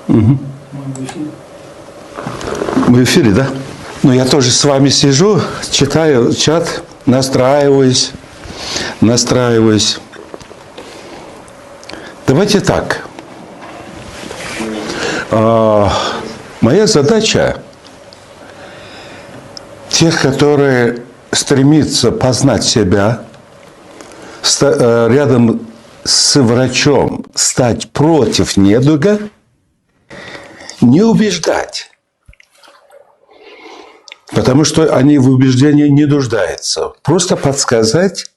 Угу. Мы в эфире, да? Ну, я тоже с вами сижу, читаю чат, настраиваюсь. Давайте так. Моя задача тех, которые стремятся познать себя, рядом с врачом стать против недуга, не убеждать. Потому что они в убеждении не нуждаются. Просто подсказать,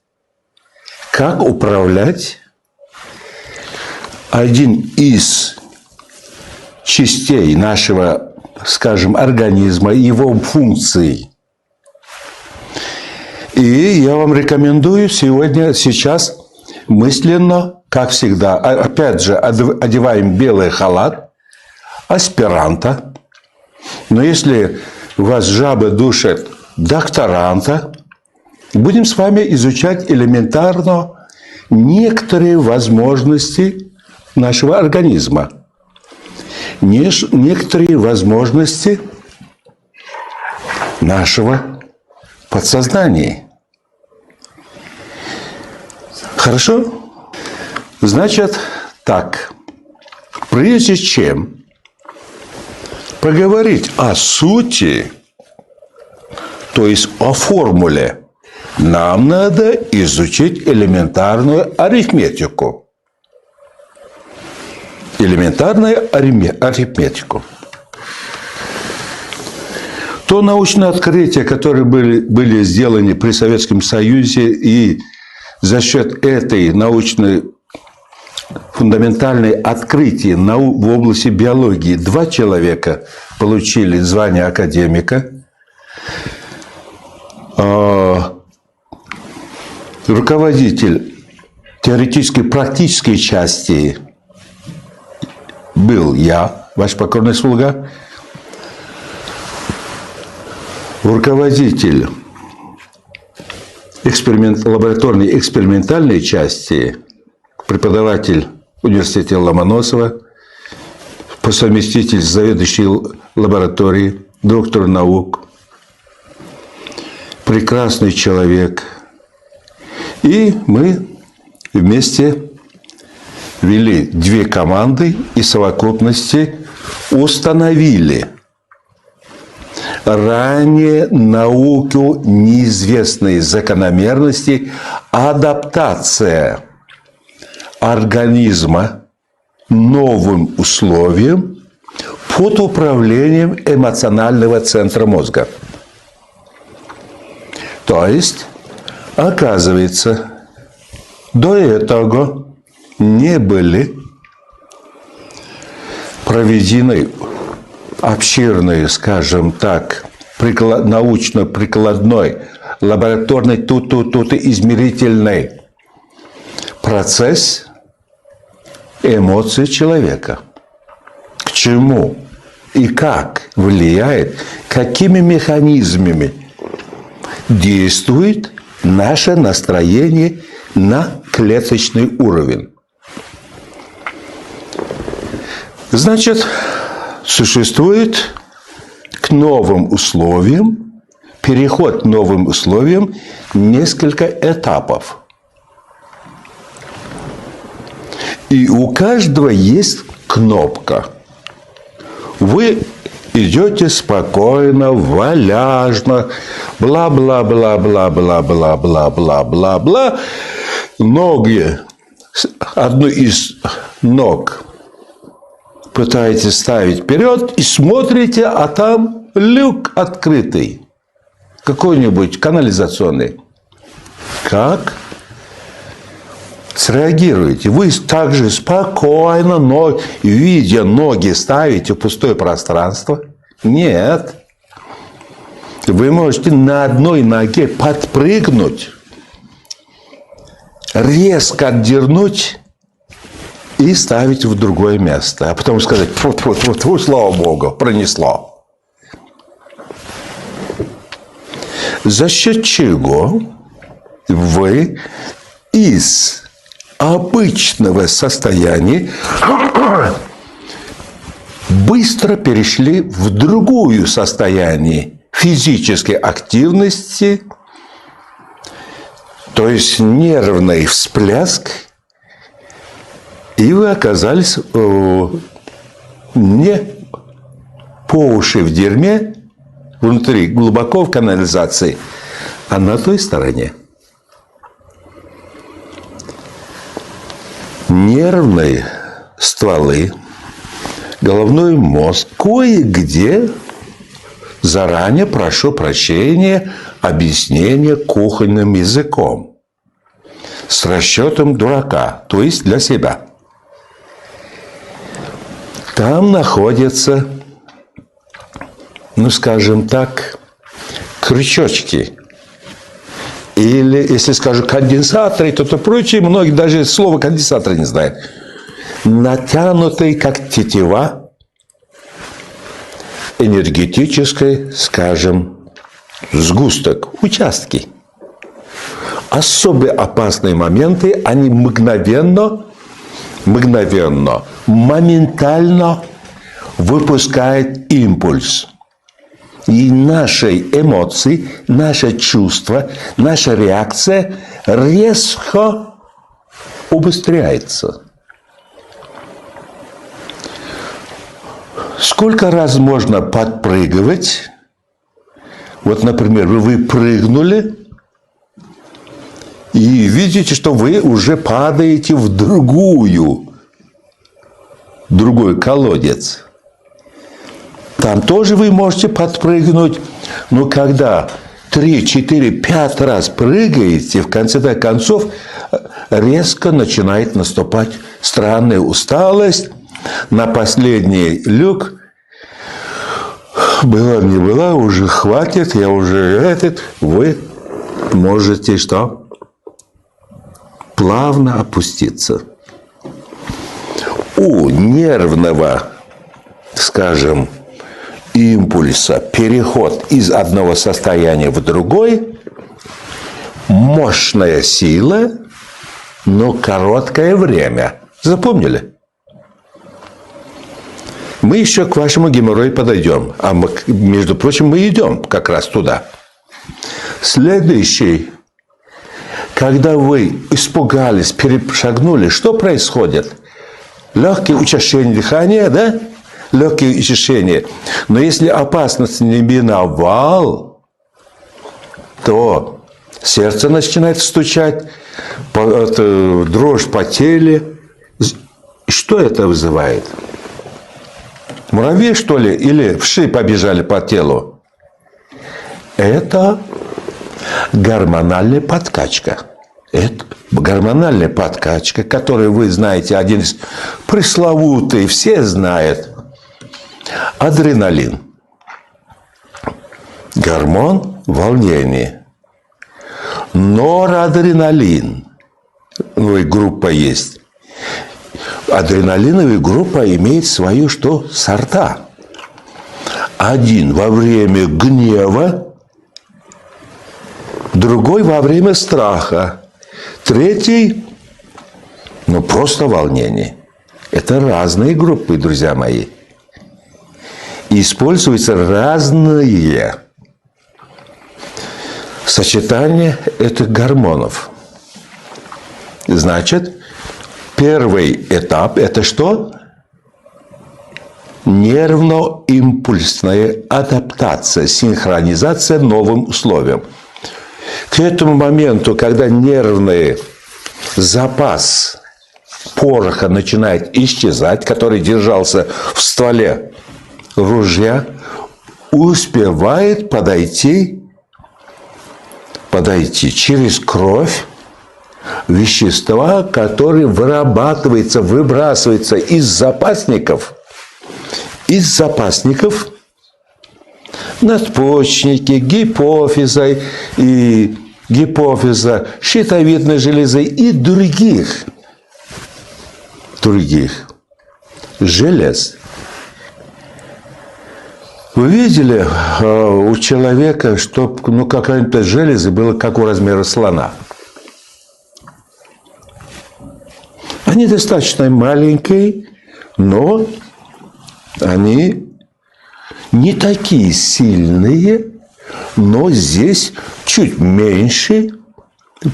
как управлять один из частей нашего, скажем, организма, его функций. И я вам рекомендую сейчас мысленно, как всегда, опять же, одеваем белый халат аспиранта. Но если вас жабы душат докторанта, будем с вами изучать элементарно некоторые возможности нашего организма. Некоторые возможности нашего подсознания. Хорошо? Значит, так. Прежде чем поговорить о сути, то есть о формуле, нам надо изучить элементарную арифметику. Элементарную арифметику. То научное открытие, которые были сделаны при Советском Союзе, и за счет этой научной фундаментальной открытия в области биологии 2 человека получили звание академика. Руководитель теоретической практической части был я, ваш покорный слуга. Руководитель лабораторной экспериментальной части, преподаватель университета Ломоносова, по совместительству заведующий лабораторией, доктор наук, прекрасный человек. И мы вместе вели 2 команды и в совокупности установили ранее науку неизвестные закономерности, адаптация организма новым условиям под управлением эмоционального центра мозга. То есть, оказывается, до этого не были проведены обширные, скажем так, научно-прикладной, лабораторный, измерительный процесс эмоций человека. К чему и как влияет, какими механизмами действует наше настроение на клеточный уровень. Значит, существует к новым условиям, переход к новым условиям, несколько этапов. И у каждого есть кнопка. Вы идете спокойно, валяжно, бла-бла-бла-бла-бла-бла-бла-бла-бла. Ноги, одну из ног пытаетесь ставить вперед и смотрите, а там люк открытый. Какой-нибудь канализационный. Как среагируете? Вы также спокойно, но видя ноги, ставите в пустое пространство? Нет. Вы можете на одной ноге подпрыгнуть, резко отдернуть и ставить в другое место. А потом сказать, фу-фу-фу, слава Богу, пронесло. За счет чего вы из обычного состояния быстро перешли в другое состояние физической активности, то есть нервный всплеск, и вы оказались не по уши в дерьме, внутри, глубоко в канализации, а на той стороне. Нервные стволы, головной мозг кое-где, заранее прошу прощения, объяснение кухонным языком, с расчетом дурака, то есть для себя. Там находятся, ну скажем так, крючочки. Или, если скажу конденсаторы, то прочее, многие даже слово конденсатор не знают. Натянутые, как тетива, энергетической, скажем, сгусток, участки. Особо опасные моменты, они моментально выпускают импульс. И наши эмоции, наше чувство, наша реакция резко убыстряется. Сколько раз можно подпрыгивать? Вот, например, вы прыгнули, и видите, что вы уже падаете в другой колодец. Там тоже вы можете подпрыгнуть, но когда 3, 4, 5 раз прыгаете, в конце концов резко начинает наступать странная усталость. На последний люк было, не было, уже хватит, я уже вы можете что? Плавно опуститься. У нервного, скажем, импульса, переход из одного состояния в другое, мощная сила, но короткое время. Запомнили? Мы еще к вашему геморрою подойдем. А мы, между прочим, мы идем как раз туда. Следующий. Когда вы испугались, перешагнули, что происходит? Легкое учащение дыхания, да? Легкие учащения. Но если опасность не миновал, то сердце начинает стучать, дрожь по теле. Что это вызывает? Муравьи, что ли? Или вши побежали по телу? Это гормональная подкачка. Это гормональная подкачка, которую вы знаете, один из пресловутый, все знают. Адреналин. Гормон волнения. Норадреналин. Ну и группа есть. Адреналиновая группа имеет свою что? Сорта. Один во время гнева, другой во время страха, третий, ну просто волнение. Это разные группы, друзья мои. И используются разные сочетания этих гормонов. Значит, первый этап – это что? Нервно-импульсная адаптация, синхронизация новым условиям. К этому моменту, когда нервный запас пороха начинает исчезать, который держался в стволе ружья, успевает подойти через кровь вещества, которые выбрасываются из запасников надпочечники, гипофиза, щитовидной железы и других желез. Вы видели у человека, что какая-то железа была как у размера слона? Они достаточно маленькие, но они не такие сильные, но здесь чуть меньше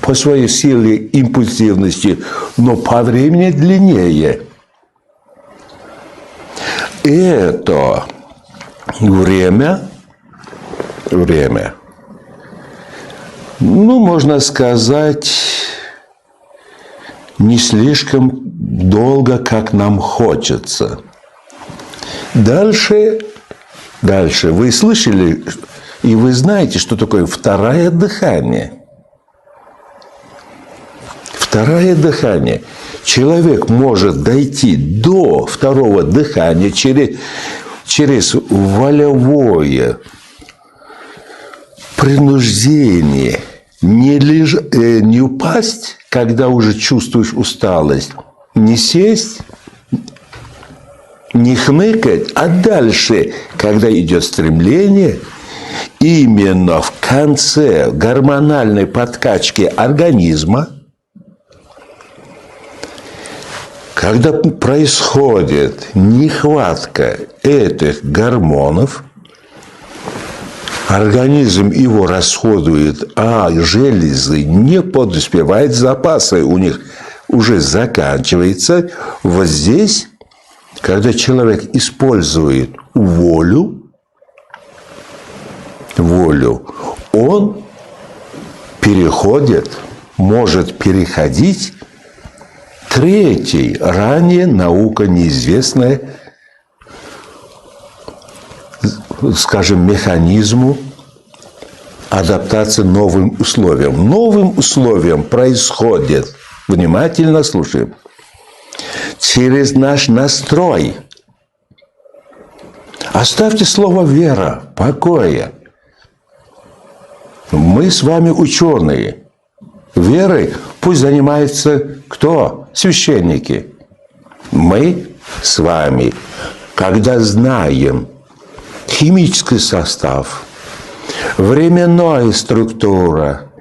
по своей силе импульсивности, но по времени длиннее. Это время, ну, можно сказать, не слишком долго, как нам хочется. Дальше вы слышали, и вы знаете, что такое второе дыхание. Второе дыхание. Человек может дойти до второго дыхания через волевое принуждение, не упасть, когда уже чувствуешь усталость, не сесть, не хныкать, а дальше, когда идет стремление, именно в конце гормональной подкачки организма, когда происходит нехватка этих гормонов, организм его расходует, а железы не подуспевают, запасы у них уже заканчиваются. Вот здесь, когда человек использует волю, он может переходить третий, ранее наука неизвестная, скажем, механизму адаптации новым условиям. Новым условиям происходит, внимательно слушаем, через наш настрой. Оставьте слово «вера» в покое. Мы с вами ученые. Верой пусть занимается кто? Священники. Мы с вами, когда знаем химический состав, временная структура,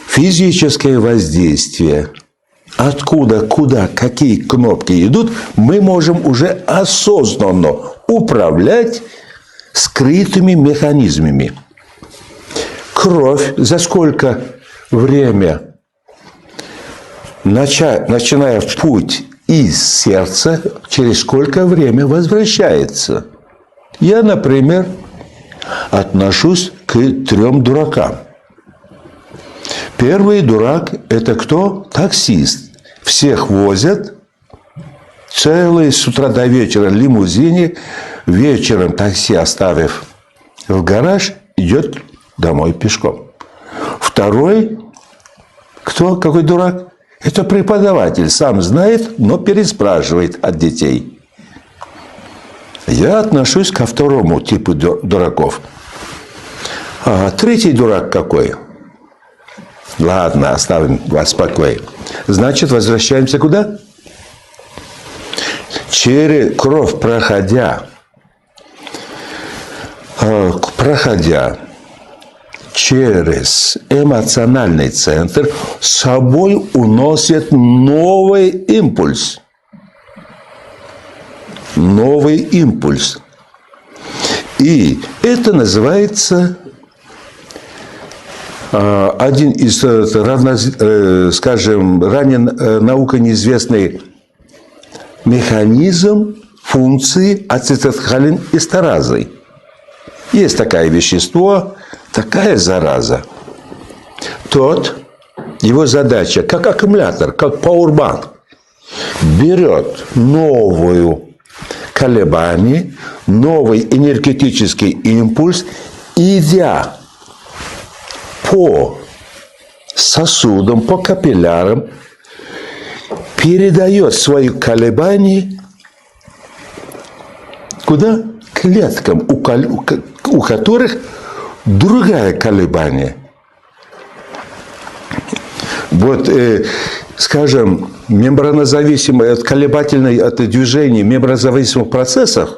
физическое воздействие, откуда, куда, какие кнопки идут, мы можем уже осознанно управлять скрытыми механизмами. Кровь за сколько время, начиная в путь из сердца, через сколько время возвращается? Я, например, отношусь к 3 дуракам. Первый дурак – это кто? Таксист. Всех возят, целый с утра до вечера в лимузине, вечером такси оставив в гараж, идет домой пешком. Второй – кто? Какой дурак? Это преподаватель. Сам знает, но переспрашивает от детей. Я отношусь ко второму типу дураков. А третий дурак какой? Ладно, оставим вас в покое. Значит, возвращаемся куда? Через кровь проходя через эмоциональный центр, с собой уносит новый импульс. Новый импульс. И это называется один из, скажем, ранее наука неизвестный механизм функции ацетилхолинэстеразы. Есть такое вещество, такая зараза. Его задача, как аккумулятор, как пауэрбанк, берет новую колебание, новый энергетический импульс, идя по сосудам, по капиллярам, передает свои колебания куда? Клеткам, у которых другое колебание. Вот, скажем, мембранозависимое от колебательной от движения мембранозависимых процессов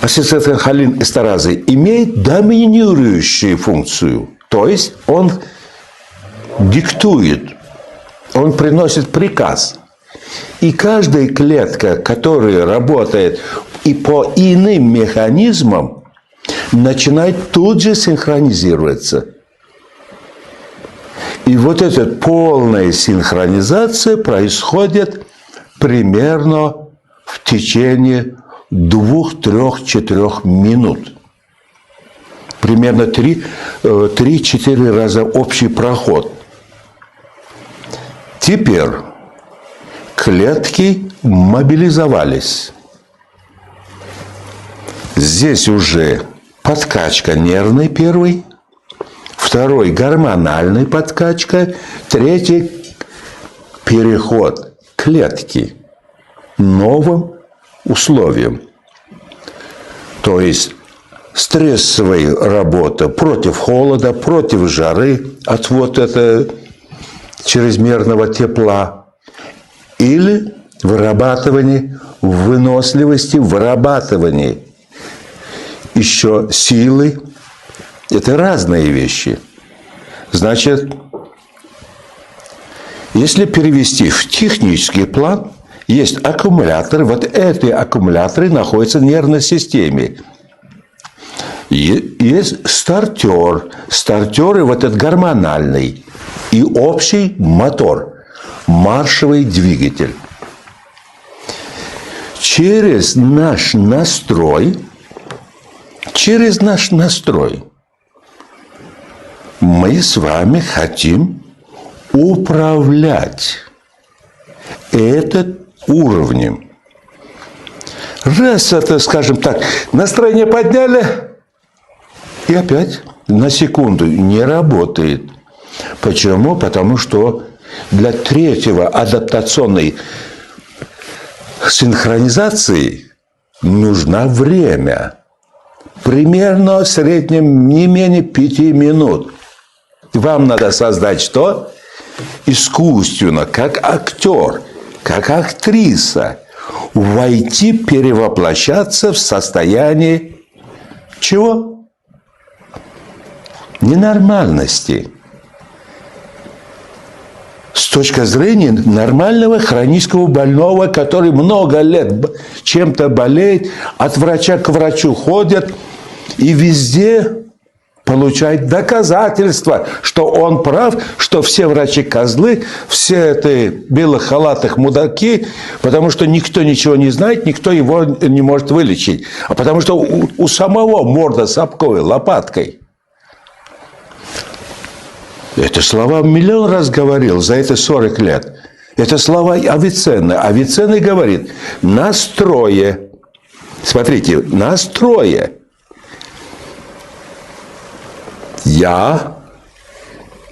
ацетилхолинэстеразы имеет доминирующую функцию. То есть он диктует, он приносит приказ. И каждая клетка, которая работает и по иным механизмам, начинает тут же синхронизироваться. И вот эта полная синхронизация происходит примерно в течение 2, 3, 4 минут. Примерно 3-4 раза общий проход. Теперь клетки мобилизовались. Здесь уже подкачка нервной первой, второй гормональная подкачка, третий переход клетки новым условиям. То есть стрессовая работа против холода, против жары, от вот этого чрезмерного тепла, или вырабатывание выносливости, вырабатывание еще силы. Это разные вещи. Значит, если перевести в технический план, есть аккумуляторы. Вот эти аккумуляторы находятся в нервной системе. Есть стартер. Стартеры вот этот гормональный. И общий мотор. Маршевый двигатель. Через наш настрой мы с вами хотим управлять этот уровнем. Раз это, скажем так, настроение подняли, и опять на секунду не работает. Почему? Потому что для третьего адаптационной синхронизации нужно время. Примерно в среднем не менее 5 минут. Вам надо создать что? Искусственно, как актер, как актриса, войти, перевоплощаться в состояние чего? Ненормальности. С точки зрения нормального хронического больного, который много лет чем-то болеет, от врача к врачу ходит и везде получает доказательства, что он прав, что все врачи козлы, все это белых халатах мудаки, потому что никто ничего не знает, никто его не может вылечить. А потому что у самого морда сапковой лопаткой. Это слова миллион раз говорил за это 40 лет. Это слова Авиценны. Авиценна говорит: настрое. Смотрите, настрое. Я,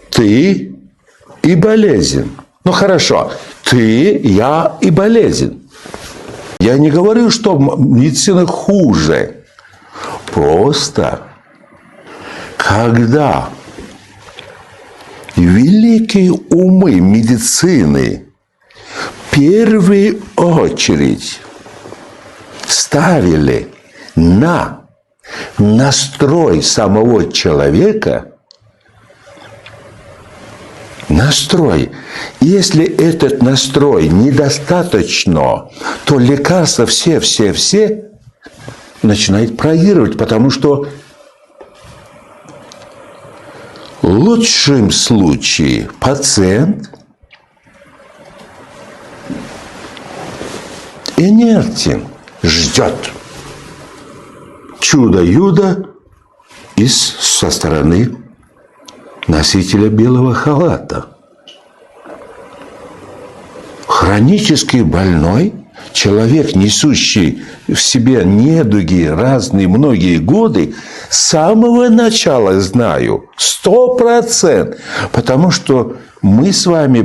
ты и болезнь. Ну хорошо, ты, я и болезнь. Я не говорю, что медицина хуже. Просто когда великие умы медицины в первую очередь ставили на настрой самого человека, настрой. Если этот настрой недостаточно, то лекарства все начинают проигрывать, потому что в лучшем случае пациент инертен, ждет чудо-юдо со стороны носителя белого халата. Хронически больной человек, несущий в себе недуги разные многие годы, с самого начала знаю, 100%, потому что мы с вами,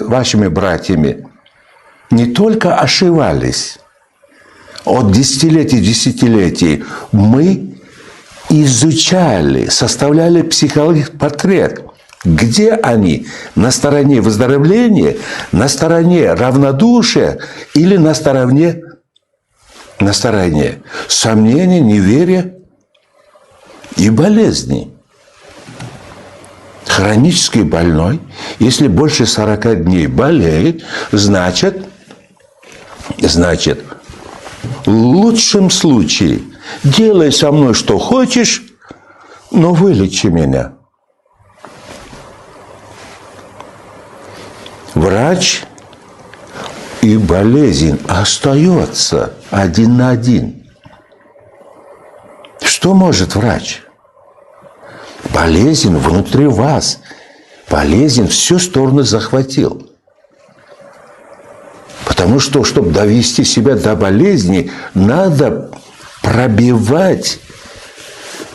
вашими братьями, не только ошибались, от десятилетий мы изучали, составляли психологический портрет. Где они? На стороне выздоровления, на стороне равнодушия или на стороне сомнения, неверия и болезней? Хронически больной, если больше 40 дней болеет, значит, Значит, в лучшем случае делай со мной что хочешь, но вылечи меня. Врач и болезнь остается один на один. Что может врач? Болезнь внутри вас. Болезнь всю сторону захватил. Потому что, чтобы довести себя до болезни, надо пробивать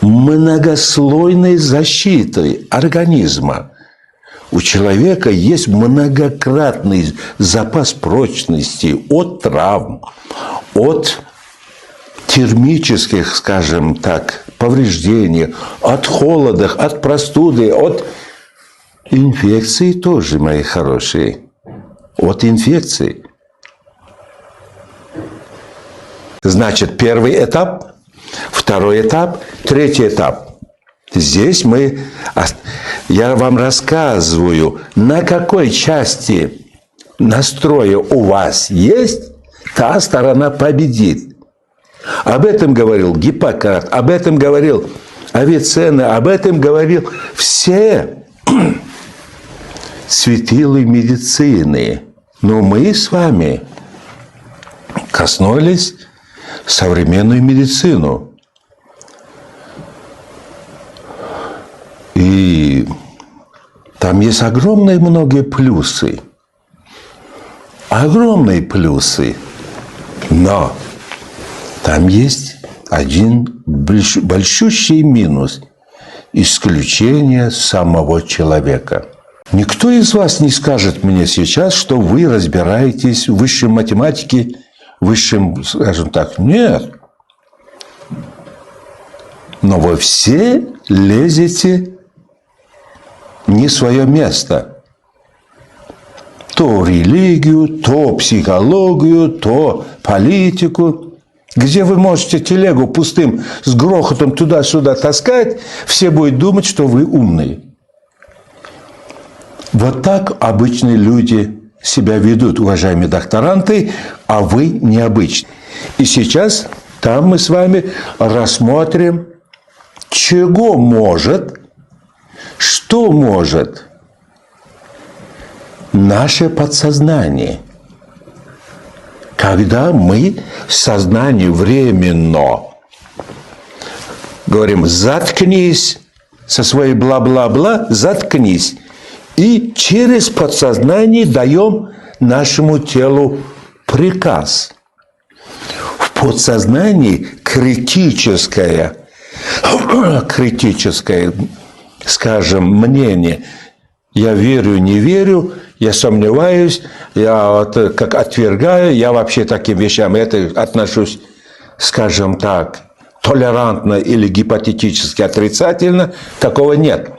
многослойной защитой организма. У человека есть многократный запас прочности от травм, от термических, скажем так, повреждений, от холода, от простуды, от инфекции тоже, мои хорошие. От инфекции. Значит, первый этап, второй этап, третий этап. Здесь я вам рассказываю, на какой части настроя у вас есть, та сторона победит. Об этом говорил Гиппократ, об этом говорил Авиценна, об этом говорил все светилы медицины. Но мы с вами коснулись современную медицину. И там есть огромные многие плюсы. Огромные плюсы. Но там есть один большущий минус. Исключение самого человека. Никто из вас не скажет мне сейчас, что вы разбираетесь в высшей математике, высшем, скажем так, нет. Но вы все лезете не в свое место. То в религию, то в психологию, то в политику. Где вы можете телегу пустым с грохотом туда-сюда таскать, все будут думать, что вы умные. Вот так обычные люди себя ведут, уважаемые докторанты, а вы необычны. И сейчас там мы с вами рассмотрим, чего может, что может наше подсознание. Когда мы в сознании временно говорим «заткнись», со своей бла-бла-бла «заткнись», и через подсознание даем нашему телу приказ. В подсознании критическое, скажем, мнение. Я верю, не верю, я сомневаюсь, я как отвергаю, я вообще таким вещам отношусь, скажем так, толерантно или гипотетически отрицательно. Такого нет.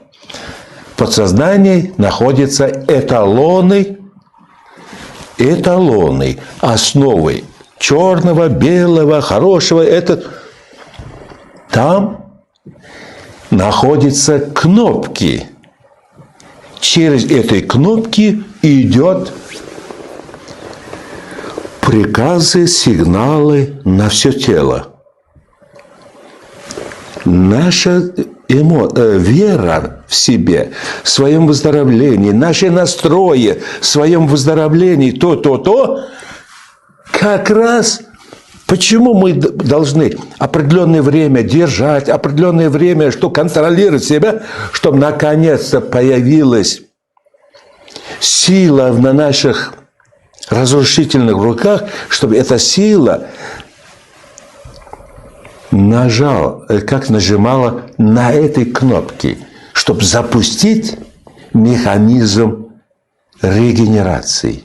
В подсознании находятся эталоны, основы черного, белого, хорошего. Там находятся кнопки. Через эти кнопки идет приказы, сигналы на все тело. Наша вера в себе, в своем выздоровлении, наши настрои в своем выздоровлении, как раз почему мы должны определенное время держать, определенное время, чтобы контролировать себя, чтобы наконец-то появилась сила на наших разрушительных руках, чтобы эта сила нажимала на этой кнопке, чтобы запустить механизм регенерации.